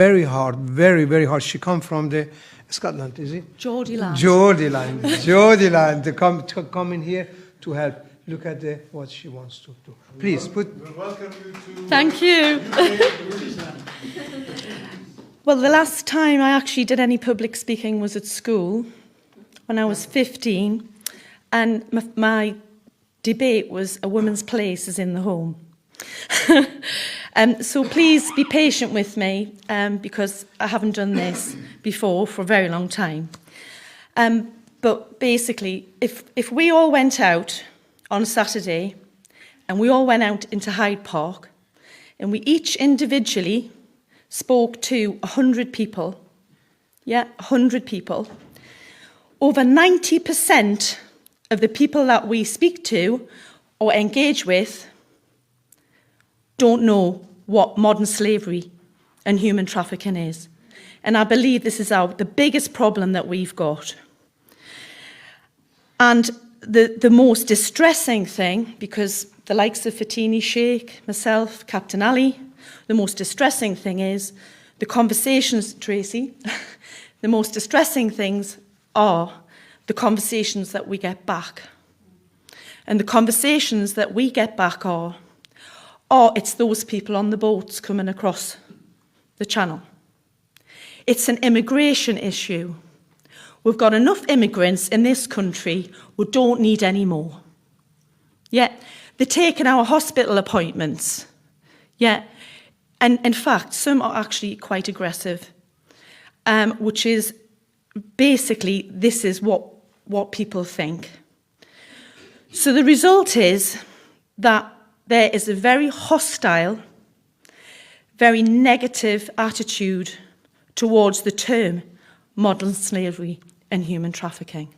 Very hard, very, very hard. She come from the Scotland, is it? Geordieland. Geordieland. Geordieland to come in here to help. Look at what she wants to do. Please put. We'll welcome you to. Thank you. Well, the last time I actually did any public speaking was at school when I was 15, and my debate was a woman's place is in the home. So please be patient with me because I haven't done this before for a very long time. But basically, if we all went out on Saturday and we all went out into Hyde Park and we each individually spoke to 100 people, 100 people, over 90% of the people that we speak to or engage with don't know what modern slavery and human trafficking is. And I believe this is the biggest problem that we've got. And the most distressing thing, because the likes of Fatini Sheikh, myself, Captain Ali, the most distressing thing is the conversations, Tracy, the most distressing things are the conversations that we get back. And the conversations that we get back are it's those people on the boats coming across the channel. It's an immigration issue. We've got enough immigrants in this country, we don't need any more. Yeah, they're taking our hospital appointments. Yeah, and in fact, some are actually quite aggressive, which is basically, this is what people think. So the result is that there is a very hostile, very negative attitude towards the term modern slavery and human trafficking.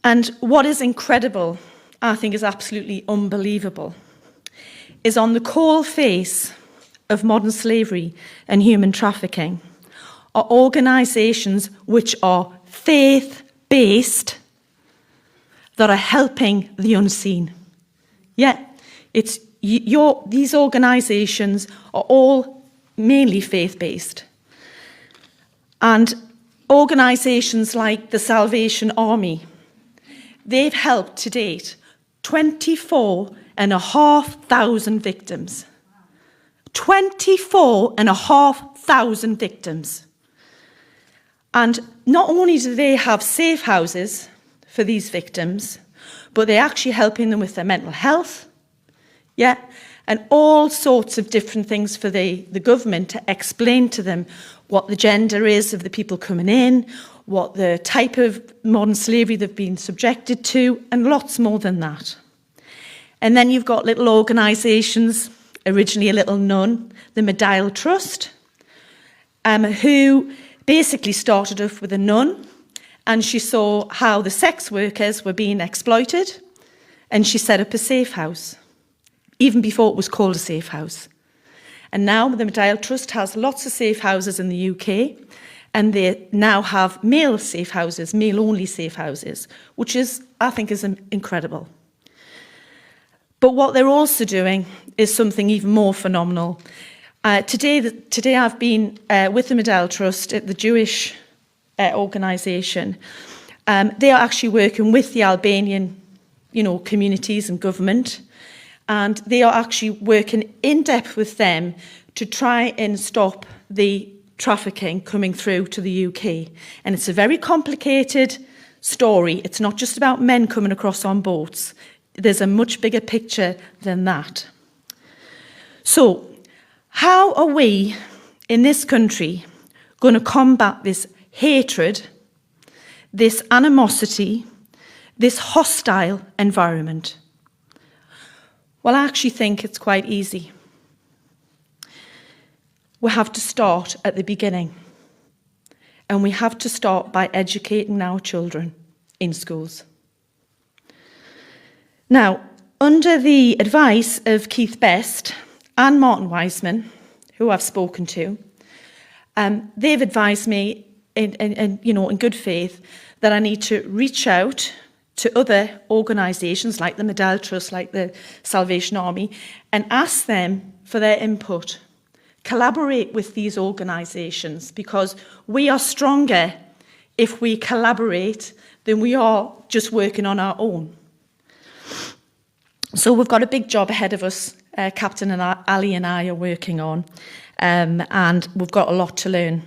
And what is incredible, I think is absolutely unbelievable, is on the cold face of modern slavery and human trafficking are organisations which are faith-based that are helping the unseen. Yeah, these organisations are all mainly faith-based. And organisations like the Salvation Army, they've helped to date 24,500 victims. 24,500 victims. And not only do they have safe houses for these victims, but they're actually helping them with their mental health, and all sorts of different things for the government to explain to them what the gender is of the people coming in, what the type of modern slavery they've been subjected to, and lots more than that. And then you've got little organisations, originally a little nun, the Medial Trust, who basically started off with a nun, and she saw how the sex workers were being exploited, and she set up a safe house, even before it was called a safe house. And now the Medial Trust has lots of safe houses in the UK, and they now have male safe houses, male-only safe houses, which is, I think, is incredible. But what they're also doing is something even more phenomenal. Today I've been with the Medial Trust at the Jewish organisation. They are actually working with the Albanian, communities and government, and they are actually working in depth with them to try and stop the trafficking coming through to the UK. And it's a very complicated story. It's not just about men coming across on boats. There's a much bigger picture than that. So, how are we in this country going to combat this hatred, this animosity, this hostile environment? Well, I actually think it's quite easy. We have to start at the beginning. And we have to start by educating our children in schools. Now, under the advice of Keith Best and Martin Wiseman, who I've spoken to, they've advised me in good faith that I need to reach out to other organisations like the Medial Trust, like the Salvation Army, and ask them for their input Collaborate with these organisations, because we are stronger if we collaborate than we are just working on our own. So we've got a big job ahead of us, Captain and Ali and I are working on, and we've got a lot to learn.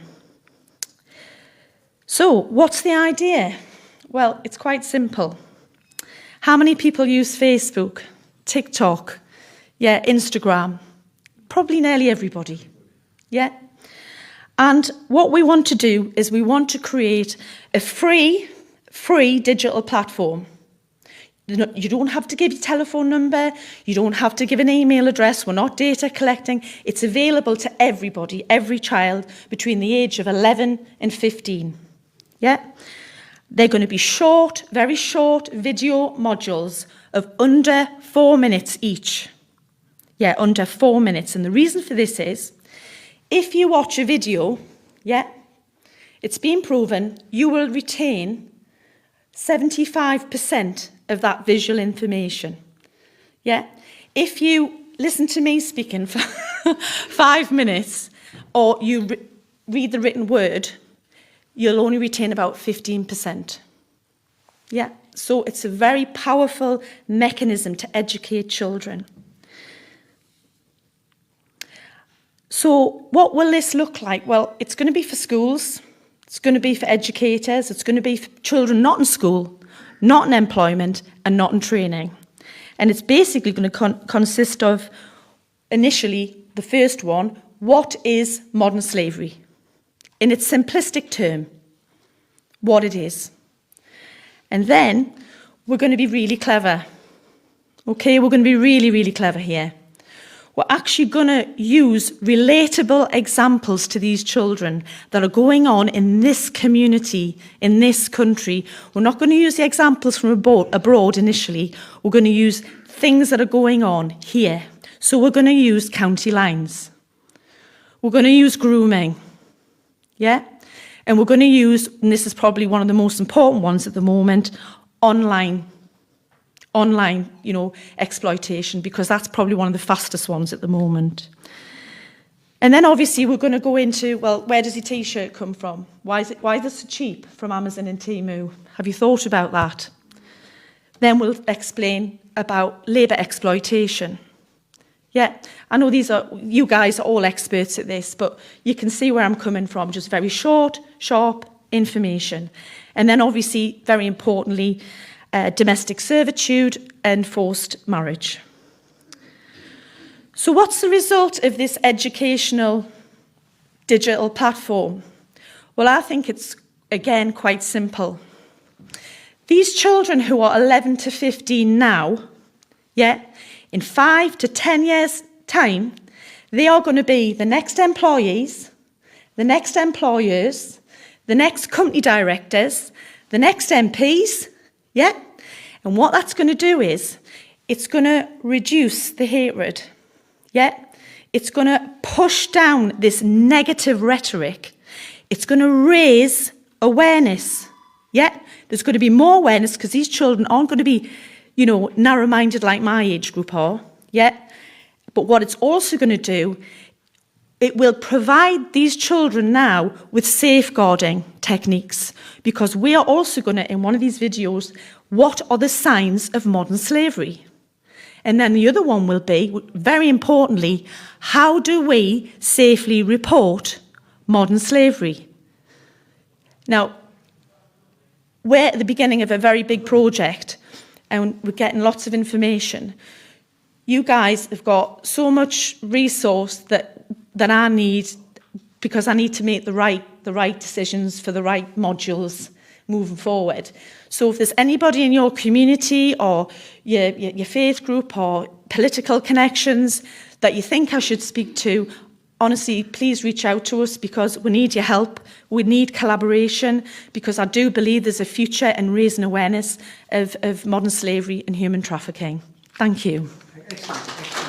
So what's the idea? Well, it's quite simple. How many people use Facebook, TikTok, Instagram? Probably nearly everybody, yeah? And what we want to do is we want to create a free digital platform. You don't have to give your telephone number. You don't have to give an email address. We're not data collecting. It's available to everybody, every child between the age of 11 and 15. Yeah? They're going to be short, very short video modules of under 4 minutes each. Yeah, under 4 minutes. And the reason for this is, if you watch a video, it's been proven, you will retain 75% of that visual information. Yeah? If you listen to me speaking for 5 minutes, or you read the written word, you'll only retain about 15%. Yeah? So it's a very powerful mechanism to educate children. So what will this look like? Well, it's going to be for schools, it's going to be for educators, it's going to be for children not in school, not in employment, and not in training. And it's basically going to consist of, initially, the first one, what is modern slavery? In its simplistic term, what it is. And then we're going to be really clever. Okay, we're going to be really, really clever here. We're actually going to use relatable examples to these children that are going on in this community, in this country. We're not going to use the examples from abroad initially. We're going to use things that are going on here. So we're going to use county lines. We're going to use grooming. Yeah? And we're going to use, and this is probably one of the most important ones at the moment, online, exploitation, because that's probably one of the fastest ones at the moment. And then obviously we're going to go into, well, where does your t-shirt come from? Why is it so cheap from Amazon and Temu? Have you thought about that? Then we'll explain about labour exploitation. Yeah, I know you guys are all experts at this, but you can see where I'm coming from, just very short, sharp information. And then obviously, very importantly, domestic servitude and forced marriage. So what's the result of this educational digital platform? Well, I think it's, again, quite simple. These children who are 11 to 15 now, in 5 to 10 years' time, they are going to be the next employees, the next employers, the next company directors, the next MPs, And what that's going to do is, it's going to reduce the hatred, It's going to push down this negative rhetoric. It's going to raise awareness, There's going to be more awareness because these children aren't going to be, narrow-minded like my age group are, But what it's also going to do, it will provide these children now with safeguarding techniques, because we are also going to, in one of these videos, what are the signs of modern slavery? And then the other one will be, very importantly, how do we safely report modern slavery? Now, we're at the beginning of a very big project, and we're getting lots of information. You guys have got so much resource that I need, because I need to make the right decisions for the right modules moving forward. So if there's anybody in your community or your faith group or political connections that you think I should speak to, honestly, please reach out to us, because we need your help. We need collaboration, because I do believe there's a future in raising awareness of modern slavery and human trafficking. Thank you. Excellent.